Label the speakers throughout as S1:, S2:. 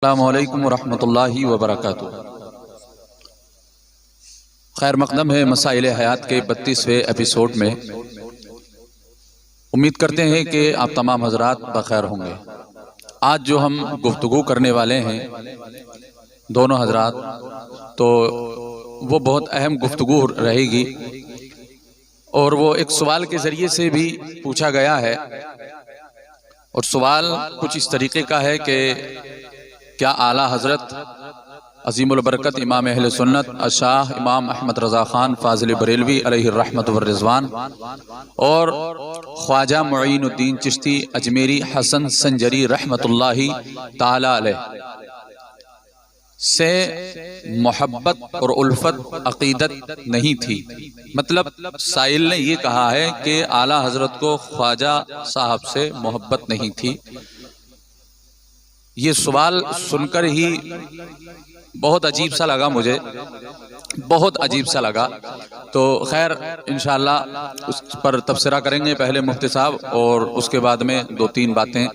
S1: अस्सलामु अलैकुम वरहमतुल्लाहि वबरकातुहू। खैर मक़दम है मसाइल हयात के 32वें एपिसोड में। उम्मीद करते हैं कि आप तमाम हजरात बखैर होंगे। आज जो हम गुफ्तगू करने वाले हैं दोनों हजरात, तो वो बहुत अहम गुफ्तगू रहेगी और वो एक सवाल के ज़रिए से भी पूछा गया है। और सवाल कुछ इस तरीके का है कि क्या आला हज़रत अज़ीमुल बरकत इमाम अहले सुन्नत शाह इमाम अहमद रज़ा ख़ान फ़ाज़िल बरेलवी अलैहि रहमत व रिज़वान और ख्वाजा मुईनुद्दीन चिश्ती अजमेरी हसन संजरी रहमतुल्लाहि ताला अलैह से मोहब्बत और उल्फत अक़ीदत नहीं थी? मतलब साइल ने ये कहा है कि आला हज़रत को ख्वाजा साहब से मोहब्बत नहीं थी। ये सवाल सुनकर ही बहुत अजीब सा लगा, मुझे बहुत अजीब सा लगा। तो खैर इंशाअल्लाह उस पर तबसरा करेंगे पहले मुफ्ती साहब, और उसके बाद में दो तीन बातें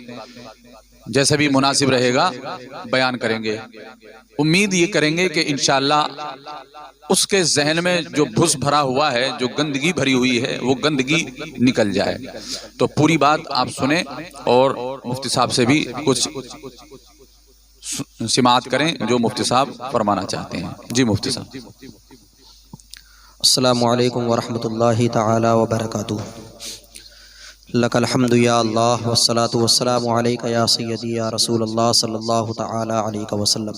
S1: जैसे भी मुनासिब रहेगा बयान करेंगे। उम्मीद ये करेंगे कि इंशाअल्लाह उसके जहन में जो भुस भरा हुआ है, जो गंदगी भरी हुई है, वो गंदगी निकल जाए। तो पूरी बात आप सुने और मुफ्ती साहब से भी कुछ सिमात करें जो मुफ्ती साहब फरमाना चाहते हैं। जी मुफ्ती साहब।
S2: अस्सलामु अलैकुम वरहमतुल्लाहि ताला वबरकातुहू। लकल हम्दु या अल्लाह वस्सलातु वस्सलामु अलैका या सय्यदी या रसूलल्लाह सल्लल्लाहु ताला अलैहि वसल्लम।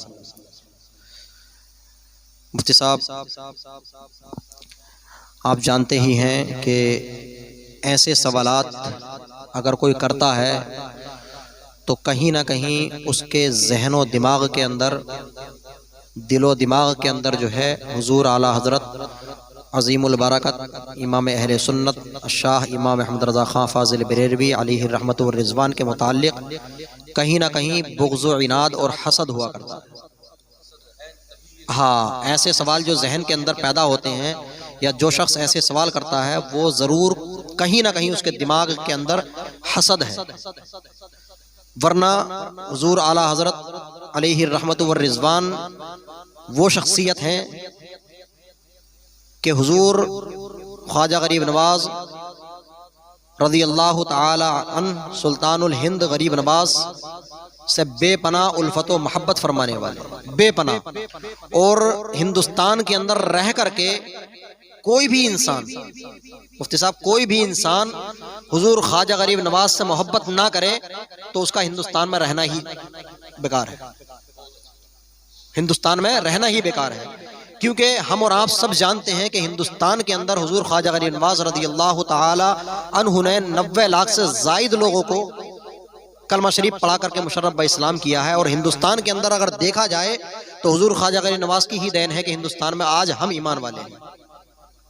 S2: मुफ्ती साहब, आप जानते ही हैं कि ऐसे सवालात अगर कोई करता है तो कहीं ना कहीं उसके जहनो दिमाग के अंदर, दिलो दिमाग के अंदर जो है हुजूर आला हज़रत अज़ीमुल बरकत इमाम अहले सुन्नत शाह इमाम अहमद रज़ा ख़ान फ़ाज़िल बरेलवी अलैहि रहमत व रिज़वान के मुताल्लिक़ कहीं ना कहीं बुग़्ज़ व इनाद और हसद हुआ करता है। हाँ, ऐसे सवाल जो जहन के अंदर पैदा होते हैं या जो शख्स ऐसे सवाल करता है वो ज़रूर कहीं ना कहीं उसके दिमाग के अंदर हसद है। वरना हुजूर आला हज़रत अलैहि रहमत व रिज़वान वो शख्सियत हैं कि हुजूर ख्वाजा गरीब नवाज रज़ी अल्लाह ताला अन्हु सुल्तानुल हिंद गरीब नवाज से बेपनाह उल्फत व मोहब्बत फरमाने वाले, बेपनाह। और हिंदुस्तान के अंदर रह करके कोई भी इंसान, मुफ्ती साहब, कोई भी इंसान हुजूर ख्वाजा गरीब नवाज से मोहब्बत ना करे तो उसका हिंदुस्तान में रहना ही बेकार है। हिंदुस्तान में रहना ही बेकार है, क्योंकि हम और आप सब जानते हैं कि हिंदुस्तान के अंदर हुजूर ख्वाजा गरीब नवाज रज़ी अल्लाह ताला अन्हु ने 90 लाख से ज़ायद लोगों को कलमा शरीफ पढ़ा करके मुशर्रफ ब इस्लाम किया है। और हिंदुस्तान के अंदर अगर देखा जाए तो हुजूर ख्वाजा गरीब नवाज की ही देन है कि हिंदुस्तान में आज हम ईमान वाले हैं।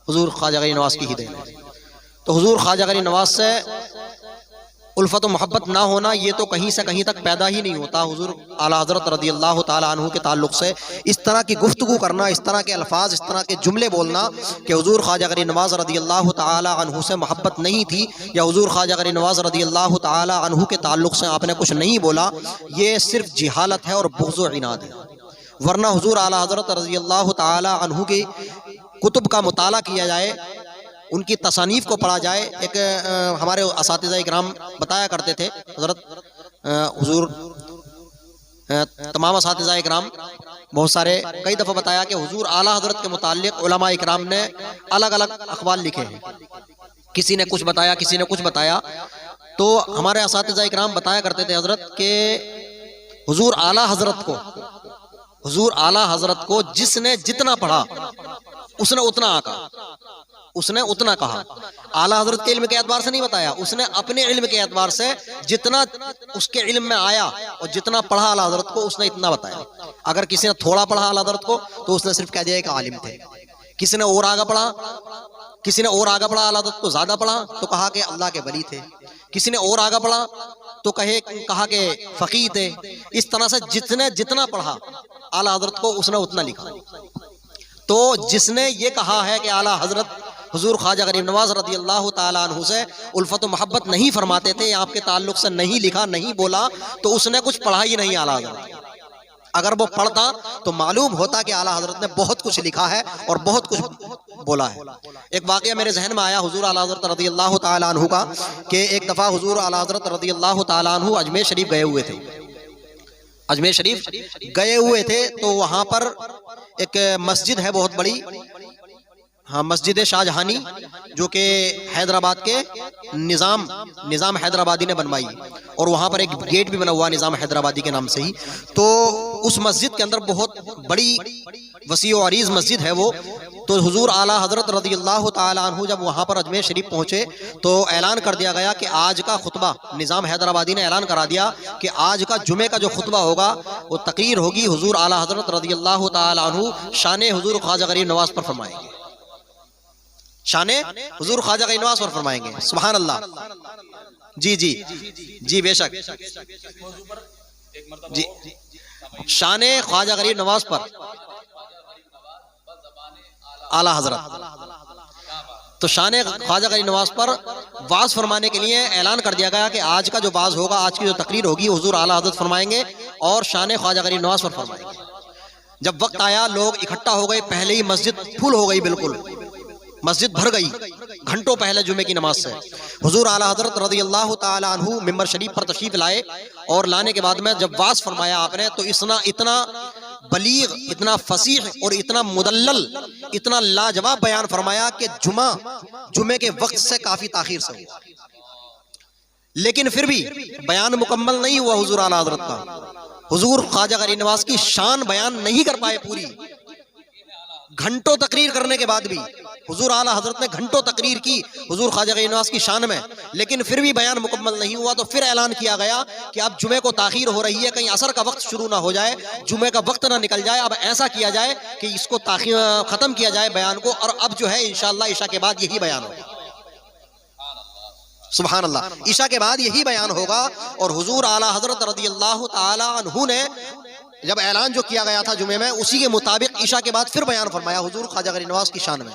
S2: हुजूर ख्वाजा गरीब नवाज की ही देन है। तो हुजूर ख्वाजा गरीब नवाज से उल्फत व मोहब्बत ना होना ये तो कहीं से कहीं तक पैदा ही नहीं होता। हुजूर आला हज़रत रज़ी अल्लाह ताला अन्हु के ताल्लुक़ से इस तरह की गुफ्तगू करना, इस तरह के अल्फाज, इस तरह के जुमले बोलना कि हुजूर ख्वाजा गरीब नवाज रज़ी अल्लाह ताला अन्हु से मोहब्बत नहीं थी या हुजूर ख्वाजा गरीब नवाज रज़ी अल्लाह ताला अन्हु के ताल्लुक़ से आपने कुछ नहीं बोला, ये सिर्फ जिहालत है और बुग़्ज़ व इनाद है। वरना हुजूर आला हज़रत रज़ी अल्लाह ताला अन्हु की कुतुब का मुताला किया जाए, उनकी तसानीफ को पढ़ा जाए। एक हमारे असातिज़ा इकराम बताया करते थे, हज़रत हुजूर तमाम असातिज़ा इकराम बहुत सारे कई दफ़ा बताया कि हुजूर आला हज़रत के मुताल्लिक़ उलमा इकराम ने अलग अलग अख़बार लिखे हैं। किसी ने कुछ बताया, किसी ने कुछ बताया। तो हमारे असातिज़ा इकराम बताया करते थे हज़रत के हुजूर आला हज़रत को जिसने जितना पढ़ा उसने उतना आका, उसने उतना कहा। आला हज़रत के इल्म के एतबार से नहीं बताया, उसने अपने इल्म के एतबार से जितना उसके इल्म में आया और जितना पढ़ा आला हज़रत को उसने इतना बताया। अगर किसी ने थोड़ा पढ़ा आला हज़रत को तो उसने सिर्फ कह दिया कि आलिम थे। किसी ने और आगे पढ़ा, किसी ने और आगे पढ़ा आला हज़रत को ज़्यादा पढ़ा तो कहा कि अल्लाह के वली थे। किसी ने और आगे पढ़ा तो कहा कि फ़कीह थे। इस तरह से जिसने जितना पढ़ा आला हज़रत को उसने उतना लिखा। तो जिसने ये कहा है कि आला हज़रत हुजूर ख्वाजा गरीब नवाज रज़ी अल्लाह ताला अन्हु से उल्फत व मोहब्बत नहीं फरमाते थे, आपके ताल्लुक़ से नहीं लिखा, नहीं बोला, तो उसने कुछ पढ़ा ही नहीं आला हज़रत। अगर वो पढ़ता तो मालूम होता कि आला हजरत ने बहुत कुछ लिखा है और बहुत कुछ बोला है। एक वाकया मेरे जहन में आया हुजूर आला हजरत रज़ी अल्लाह ताला अन्हु का, कि एक दफ़ा हुजूर आला हजरत रज़ी अल्लाह ताला अन्हु अजमेर शरीफ गए हुए थे। अजमेर शरीफ गए हुए थे तो वहाँ पर एक मस्जिद है बहुत बड़ी, हाँ, मस्जिद शाहजहानी, जो कि हैदराबाद के निज़ाम हैदराबादी ने बनवाई, और वहाँ पर एक गेट भी बना हुआ निज़ाम हैदराबादी के नाम से ही। तो उस मस्जिद के अंदर बहुत बड़ी वसी और अरीज़ मस्जिद है वो। तो हुजूर आला हज़रत रज़ी अल्लाह ताला अन्हु जब वहाँ पर अजमेर शरीफ पहुँचे तो ऐलान कर दिया गया कि आज का खुतबा, निज़ाम हैदराबादी ने ऐलान करा दिया कि आज का जुमे का जो खुतबा होगा वो तकरीर होगी, हुजूर आला हज़रत रज़ी अल्लाह ताला अन्हु शान हुजूर ख्वाजा गरीब नवाज़ पर फरमाएंगे, शान हुजूर ख्वाजा गरीब नवाज़ पर फरमाएंगे। सुभान अल्लाह। जी जी जी, बेशक जी, शान ख्वाजा गरीब नवाज़ पर आला हजरत। तो शान ख्वाजा गरीब नवाज़ पर वाज फरमाने के लिए ऐलान कर दिया गया कि आज का जो वाज होगा, आज की जो तकरीर होगी, हुजूर आला हजरत फरमाएंगे और शान ख्वाजा गरीब नवाज़ पर फरमाएंगे। जब वक्त आया लोग इकट्ठा हो गए, पहले ही मस्जिद फुल हो गई, बिल्कुल मस्जिद भर गई घंटों पहले जुमे की नमाज से। हुजूर आला हजरत रज़ी अल्लाह ताला अन्हु मिंबर शरीफ पर तशरीफ लाए, और लाने के बाद में जब वाज फरमाया आपने तो इतना बलीग, इतना फसीह और इतना मुदल्लल, इतना लाजवाब बयान फरमाया कि जुमे के वक्त से काफी ताखीर से हुआ, लेकिन फिर भी बयान मुकम्मल नहीं हुआ हुजूर आला हजरत का। हुजूर ख्वाजा गरीब नवाज़ की शान बयान नहीं कर पाए पूरी, घंटों तकरीर करने के बाद भी हुजूर आला हजरत ने घंटों तकरीर की हुजूर ख्वाजा गरीब नवाज़ की शान में, लेकिन फिर भी बयान मुकम्मल नहीं हुआ। तो फिर ऐलान किया गया कि अब जुमे को ताखीर हो रही है, कहीं असर का वक्त शुरू ना हो जाए, जुमे का वक्त ना निकल जाए। अब ऐसा किया जाए कि इसको खत्म किया जाए बयान को, और अब जो है इंशाअल्लाह ईशा के बाद यही बयान होगा। सुभान अल्लाह, ईशा के बाद यही बयान होगा। और हुजूर आला हजरत रज़ी अल्लाह ताला अन्हु ने जब ऐलान जो किया गया था जुमे में, उसी के मुताबिक ईशा के बाद फिर बयान फरमाया हुजूर ख्वाजा गरीब नवाज़ की शान में।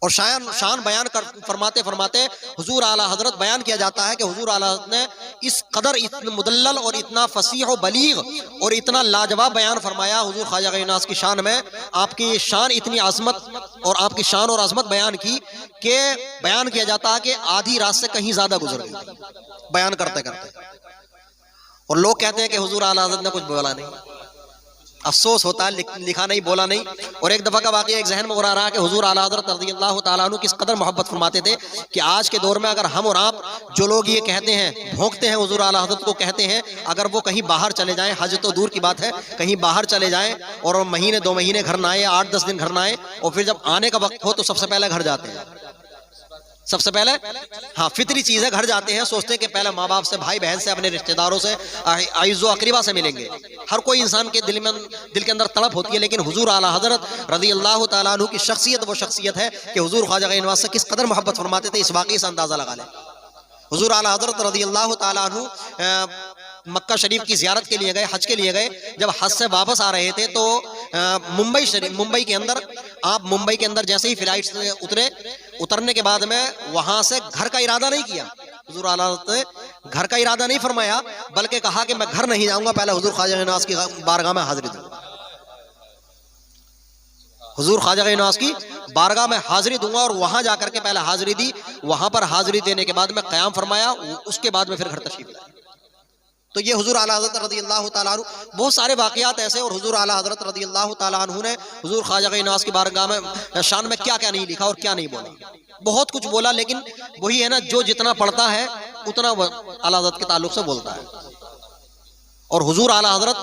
S2: और शान बयान फरमाते फरमाते हुजूर आला हजरत बयान किया जाता है कि हुजूर आला हजरत ने इस कदर इतना मुदल्लल और इतना फसीह और बलीग और इतना लाजवाब बयान फरमाया हुजूर ख्वाजा गरीब नवाज़ की शान में। आपकी शान इतनी आज़मत और आपकी शान और आज़मत बयान की कि बयान किया जाता है कि आधी रात से कहीं ज्यादा गुजर गई बयान करते करते, और लोग कहते हैं कि हुजूर आला हज़रत ने कुछ बोला नहीं। अफसोस होता है, लिखा नहीं, बोला नहीं। और एक दफ़ा का वाक़या एक जहन में उड़ा रहा है कि हुजूर आला हज़रत रज़ी अल्लाह ताला अन्हु किस कदर मोहब्बत फरमाते थे कि आज के दौर में अगर हम और आप जो लोग ये कहते हैं, भोंकते हैं हुजूर आला हज़रत को, कहते हैं अगर वो कहीं बाहर चले जाएं, हज तो दूर की बात है, कहीं बाहर चले जाएं और महीने 2 महीने घर ना आए, 8-10 दिन घर ना आए, और फिर जब आने का वक्त हो तो सबसे पहले घर जाते हैं, सबसे पहले, हाँ, फितरी चीज़ है, घर जाते हैं, सोचते हैं कि पहले माँ बाप से, भाई बहन से, अपने रिश्तेदारों से, आइज़ो अकरीबा से मिलेंगे। हर कोई इंसान के दिल के अंदर तड़प होती है, लेकिन हुजूर आला हजरत रज़ी अल्लाह ताला अन्हु की शख्सियत वो शख्सियत है कि हुजूर ख्वाजा गरीब नवाज़ से किस कदर मोहब्बत फरमाते थे, इस वाक़ई से अंदाज़ा लगा लें। हुजूर आला हजरत रज़ी अल्लाह ताला अन्हु मक्का शरीफ की ज़ियारत के लिए गए, हज के लिए गए। जब हज से वापस आ रहे थे तो मुंबई के अंदर, आप मुंबई के अंदर जैसे ही फ्लाइट से उतरने के बाद में वहां से घर का इरादा नहीं किया, हुजूर आला हज़रत ने घर का इरादा नहीं फरमाया, बल्कि कहा कि मैं घर नहीं जाऊंगा, पहले हुजूर ख्वाजा गरीब नवाज़ की बारगाह में हाजिरी दूंगा, हुजूर ख्वाजा गरीब नवाज़ की बारगाह में हाजिरी दूंगा। और वहां जाकर के पहले हाजिरी दी, वहां पर हाजिरी देने के बाद में क़याम फरमाया, उसके बाद में फिर घर तशरीफ लाए। तो ये हुजूर आला हज़रत रज़ी अल्लाह ताला अन्हु, बहुत सारे वाक़यात ऐसे। और हुजूर आला हज़रत रज़ी अल्लाह ताला अन्हु ने हुजूर ख्वाजा गरीब नवाज़ की बारगाह में शान में क्या क्या नहीं लिखा और क्या नहीं बोला, बहुत कुछ बोला, लेकिन वही है ना, जो जितना पढ़ता है उतना आला हज़रत के ताल्लुक से बोलता है। और हुजूर आला हज़रत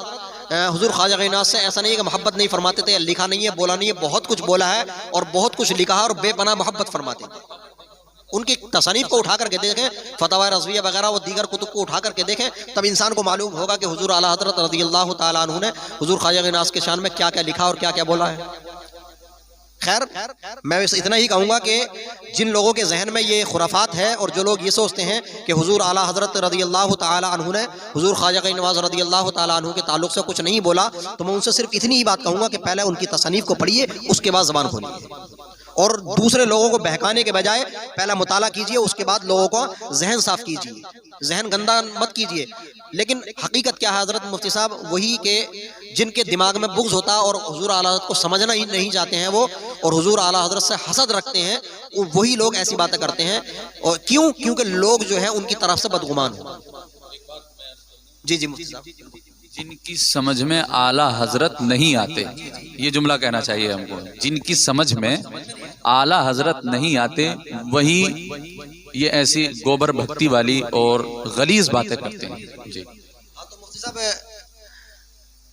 S2: हुजूर ख्वाजा गरीब नवाज़ से ऐसा नहीं है कि मोहब्बत नहीं फरमाते थे, लिखा नहीं है, बोला नहीं है, बहुत कुछ बोला है और बहुत कुछ लिखा है, और बेपनाह मोहब्बत फरमाते थे। उनकी तसनीफ को उठा करके देखें, फतवा रज़विया वगैरह वो दीगर कुतुब को उठा करके देखें, तब इंसान को मालूम होगा कि हुजूर आला हज़रत रज़ी अल्लाह ताला अन्हु ने हुजूर ख्वाजा गरीब नवाज़ के शान में क्या क्या लिखा और क्या क्या बोला है। खैर, मैं इतना ही कहूँगा कि जिन लोगों के जहन में ये खुराफात है और जो लोग ये सोचते हैं कि हुजूर आला हज़रत रज़ी अल्लाह ताला अन्हु ने हुजूर ख्वाजा गरीब नवाज़ रज़ी अल्लाह ताला अन्हु के ताल्लुक से कुछ नहीं बोला, तो मैं उनसे सिर्फ इतनी ही बात कहूँगा कि पहले उनकी तसनीफ को पढ़िए, उसके बाद ज़बान खोलिए, और दूसरे लोगों को बहकाने के बजाय पहला मुताला कीजिए, उसके बाद लोगों का जहन साफ कीजिए, जहन गंदा मत कीजिए। लेकिन हकीकत क्या है हज़रत मुफ्ती साहब, वही के जिनके दिमाग में बुग़्ज़ होता है और हुजूर आला हज़रत को समझना ही नहीं चाहते हैं वो, और हुजूर आला हज़रत से हसद रखते हैं, वही लोग ऐसी बातें करते हैं। और क्यों? क्योंकि लोग जो है उनकी तरफ से बदगुमान हो। जी जी मुफ्ती साहब,
S1: जिनकी समझ में आला हजरत नहीं आते, ये जुमला कहना चाहिए हमको, जिनकी समझ में आला हजरत नहीं आते वही ये ऐसी गोबर भक्ति वाली और गलीज बातें करते हैं। जी
S2: तो मुफ्ती साहब,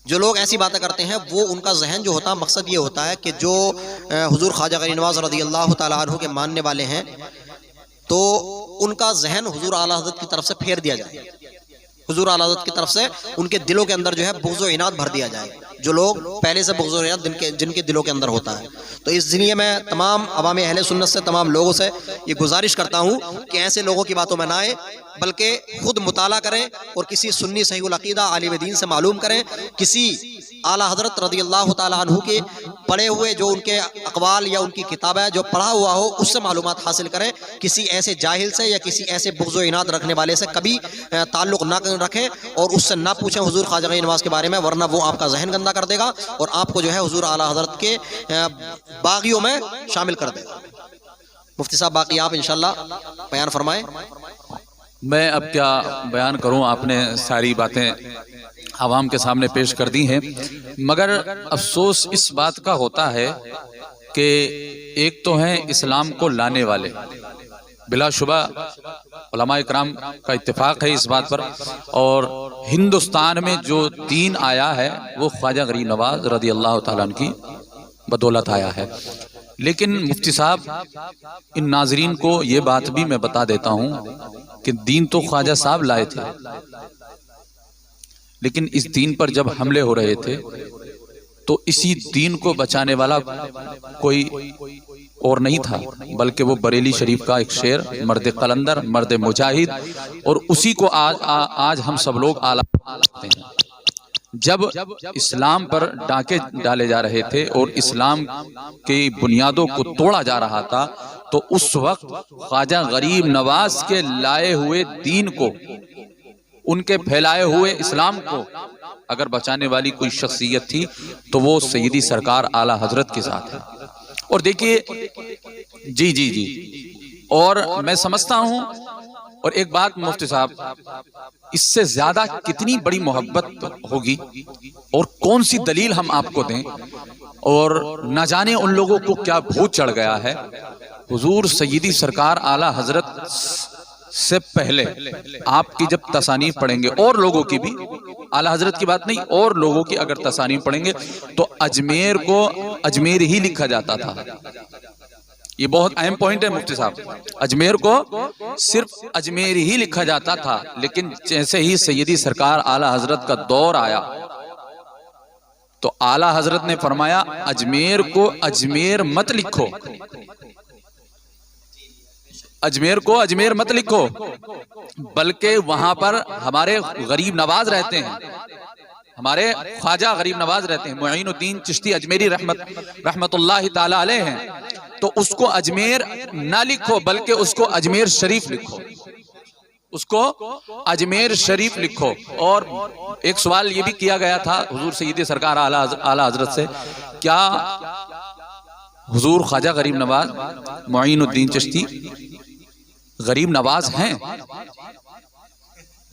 S2: जो लोग ऐसी बातें करते हैं वो उनका जहन जो होता है, मकसद ये होता है कि जो हुजूर ख्वाजा गरीब नवाज रज़ी अल्लाह ताला अन्हु के मानने वाले हैं, तो उनका जहन हुजूर आला हज़रत की तरफ से फेर दिया जाए, हुजूर आला हज़रत की तरफ से उनके दिलों के अंदर जो है बुग़्ज़ व इनाद भर दिया जाए, जो लोग पहले से बुग़्ज़ व इनाद जिनके दिलों के अंदर होता है। तो इसलिए मैं तमाम अवाम अहले सुन्नत से, तमाम लोगों से ये गुजारिश करता हूँ कि ऐसे लोगों की बातों में ना आए, बल्कि खुद मुताला करें और किसी सुन्नी सहीहुल अक़ीदा आलिम दीन से मालूम करें, किसी आला हज़रत रज़ी अल्लाह ताला अन्हु के पढ़े हुए जो उनके अक़वाल या उनकी किताब है जो पढ़ा हुआ हो उससे मालूमात हासिल करें। किसी ऐसे जाहिल से या किसी ऐसे बुग़्ज़ व इनाद रखने वाले से कभी ताल्लुक़ ना रखें और उससे ना पूछें हुजूर ख्वाजा गरीब नवाज़ के बारे में, वरना वो आपका जहन गंदा कर देगा और आपको जो है हुजूर आला हज़रत के बागियों में शामिल कर देगा। मुफ्ती साहब, बाकी आप इंशाअल्लाह बयान फरमाएं।
S1: मैं अब क्या बयान करूं, आपने सारी बातें आवाम के सामने पेश कर दी हैं, मगर अफसोस इस बात का होता है कि एक तो हैं इस्लाम को लाने वाले, बिलाशुबा उलमा इकराम का इत्तेफाक है इस बात पर, और हिंदुस्तान में जो दीन आया है वो ख्वाजा गरीब नवाज रज़ी अल्लाह ताला अन्हु की बदौलत आया है। लेकिन मुफ्ती साहब, इन नाजरीन को ये बात भी मैं बता देता हूँ कि दीन तो ख्वाजा साहब लाए थे, लेकिन इस दीन पर जब हमले हो रहे थे तो इसी दीन को बचाने वाला कोई और नहीं था, बल्कि वो बरेली शरीफ का एक शेर, मर्द कलंदर, मर्द मुजाहिद, और उसी को आज हम सब लोग आला करते हैं। जब इस्लाम पर डाके डाले जा रहे थे और इस्लाम की बुनियादों को तोड़ा जा रहा था, तो उस वक्त ख्वाजा गरीब नवाज के लाए हुए दीन को, उनके फैलाए हुए इस्लाम को अगर बचाने वाली कोई शख्सियत थी तो वो सैयदी सरकार आला हजरत के साथ है। और देखिए, जी जी जी, और मैं समझता हूं, और एक बात मुफ्ती साहब, इससे ज्यादा कितनी बड़ी मोहब्बत होगी और कौन सी दलील हम आपको दें, और न जाने उन लोगों को क्या भूत चढ़ गया है। हुजूर सैयदी सरकार आला हजरत से पहले आपकी जब तसानीफ पढ़ेंगे, और लोगों की भी, आला हजरत की बात नहीं, और लोगों की अगर तसानीफ पढ़ेंगे तो अजमेर को अजमेर ही लिखा जाता था। ये बहुत अहम पॉइंट है मुफ्ती साहब, अजमेर को सिर्फ अजमेर ही लिखा जाता था, लेकिन जैसे ही सैयदी सरकार आला हजरत का दौर आया तो आला हजरत ने फरमाया अजमेर को अजमेर मत लिखो, अजमेर को अजमेर मत लिखो, बल्कि वहां पर हमारे गरीब नवाज रहते हैं, हमारे ख्वाजा गरीब नवाज रहते हैं, मुईनुद्दीन चिश्ती अजमेरी रहमतुल्लाह ताला अलैह हैं, तो उसको अजमेर ना लिखो बल्कि उसको अजमेर शरीफ लिखो, उसको अजमेर शरीफ लिखो। और एक सवाल ये भी किया गया था हुजूर सैयदी सरकार आला हजरत से, क्या हुजूर ख्वाजा गरीब नवाज मुईनुद्दीन चिश्ती गरीब नवाज हैं?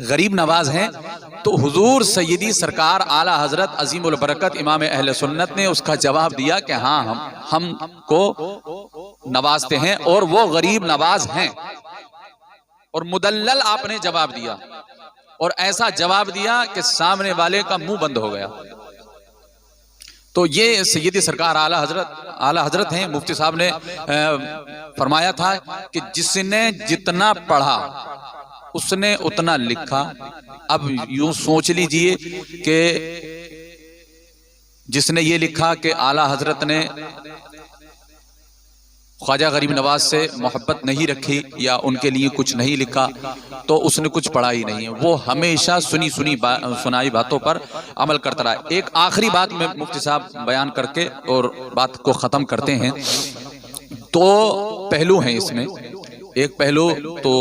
S1: गरीब नवाज हैं? तो हुजूर सैयदी सरकार आला हजरत अजीमुल बरकत इमाम अहले सुन्नत ने उसका जवाब दिया कि हाँ, हमको नवाजते हैं और वो गरीब नवाज हैं। और मुदल्लल आपने जवाब दिया, और ऐसा जवाब दिया कि सामने वाले का मुंह बंद हो गया। तो ये सैयदी सरकार आला हजरत हैं। मुफ्ती साहब ने फरमाया था कि जिसने जितना पढ़ा उसने उतना लिखा। अब यूं सोच लीजिए कि जिसने ये लिखा कि आला हजरत ने ख्वाजा गरीब नवाज से मोहब्बत नहीं रखी या उनके लिए कुछ नहीं लिखा, तो उसने कुछ पढ़ा ही नहीं है। वो हमेशा सुनाई बातों पर अमल करता रहा। एक आखिरी बात में मुफ्ती साहब बयान करके और बात को ख़त्म करते हैं। दो पहलू हैं इसमें। एक पहलू तो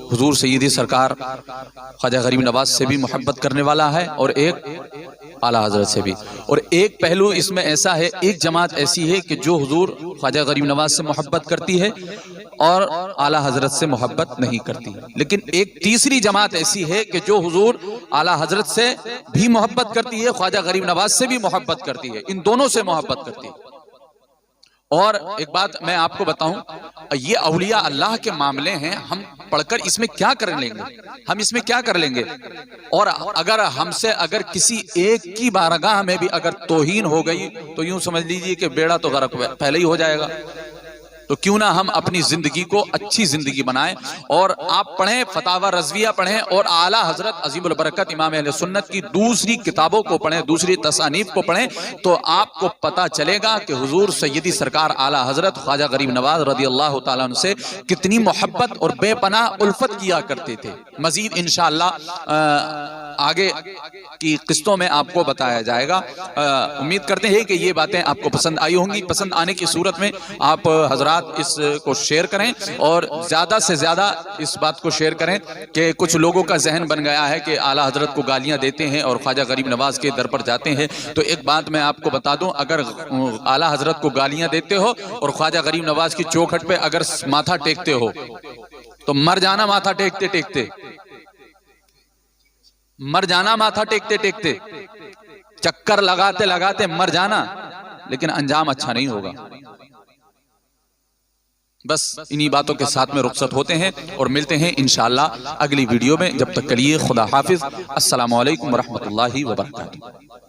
S1: हुजूर सैयदी सरकार ख्वाजा गरीब नवाज से भी मोहब्बत करने वाला है और एक आला हजरत से भी। और एक पहलू इसमें ऐसा है, एक जमात ऐसी है कि जो हुजूर ख्वाजा गरीब नवाज से मोहब्बत करती है और आला हजरत से मोहब्बत नहीं करती। लेकिन एक तीसरी जमात ऐसी है कि जो हुजूर आला हजरत से भी मोहब्बत करती है, ख्वाजा गरीब नवाज से भी मोहब्बत करती है, इन दोनों से मोहब्बत करती है। और एक बात मैं आपको बताऊं, ये औलिया अल्लाह के मामले हैं, हम पढ़कर इसमें क्या कर लेंगे, हम इसमें क्या कर लेंगे। और अगर हमसे अगर किसी एक की बारगाह में भी अगर तौहीन हो गई तो यूं समझ लीजिए कि बेड़ा तो गर्क पहले ही हो जाएगा। तो क्यों ना हम अपनी जिंदगी को अच्छी जिंदगी बनाएं। और आप पढ़ें, फतावा रज़विया पढ़ें और आला हजरत अज़ीमुल बरकत इमाम अहले सुन्नत की दूसरी किताबों को पढ़ें, दूसरी तसानीफ को पढ़ें, तो आपको पता चलेगा कि हुजूर सैयदी सरकार आला हजरत ख्वाजा गरीब नवाज रज़ियल्लाहु ताला अन्हु से कितनी मोहब्बत और बेपनाह उल्फत किया करते थे। मजीद इंशाअल्लाह आगे की किस्तों में आपको बताया जाएगा। उम्मीद करते हैं कि ये बातें आपको पसंद आई होंगी। पसंद आने की सूरत में आप हजरात इसको शेयर करें और ज्यादा से ज्यादा इस बात को शेयर करें कि कुछ लोगों का जहन बन गया है कि आला हजरत को गालियां देते हैं और ख्वाजा गरीब नवाज के दर पर जाते हैं। तो एक बात मैं आपको बता दूं, अगर आला हजरत को गालियां देते हो और ख्वाजा गरीब नवाज की चौखट पे अगर माथा टेकते हो तो मर जाना माथा टेकते टेकते, मर जाना माथा टेकते टेकते, चक्कर लगाते लगाते मर जाना, लेकिन अंजाम अच्छा नहीं होगा। बस इन्हीं बातों के साथ में रुखसत होते हैं और मिलते हैं इंशाअल्लाह अगली वीडियो में। जब तक के लिए खुदा हाफिज। अस्सलामु अलैकुम वरहमतुल्लाहि वबरकातुहू।